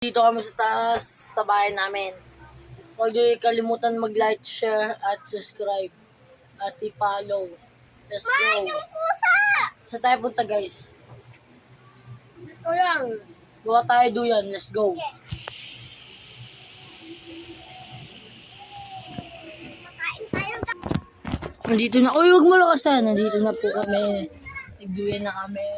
Dito kami sa taas sa bahay namin. Huwag niyo kalimutan mag-like, share, at subscribe. At i-follow. Let's go. Yung pusa! Sa tayo punta guys. Ito lang. Gawa tayo duyan. Let's go. Makain tayo. Nandito na. Uy, huwag mo lakasan. Nandito na po kami. Nagduyan na kami.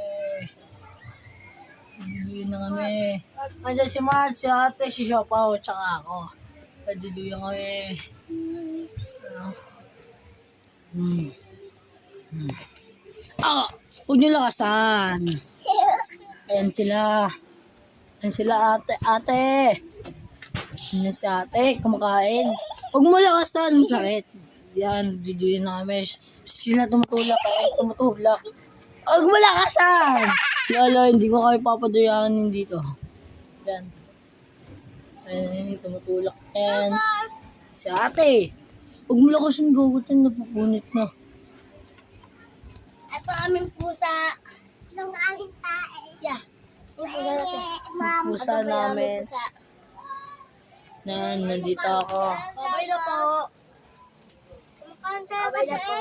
Nagduyan na kami. Andiyan si Marge, si ate, si Siopaw, tsaka ako. Nagduyan kami. Ah! Huwag niyo lakasan. Ayan sila. Ayan sila ate. Ate! Ayan si ate. Kumakain. Huwag mo lakasan. Masakit. Yan. Nagduyan na kami. Sila tumutulak. Ayan tumutulak. Huwag mo lakasan. Lala, hindi ko kayo papaduyanin dito. Yan. Ayan, tumutulak. Ayan. Si ate. Huwag mo lakasan, gagutin. Napupunit na. Ito aming pusa. Nung aming tae. Yeah. Yung pusa natin. Pusa namin. Yan, nandito ako. Babay na po. Babay na po.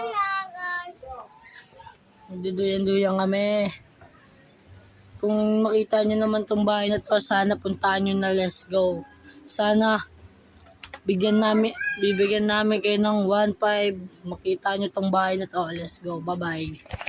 Nagduduyan-duyan kami. Kung makita nyo naman tong bahay na to, sana puntahan nyo na. Let's go. Sana bibigyan namin kayo ng 1.5. Makita nyo tong bahay na to. Let's go. Bye-bye.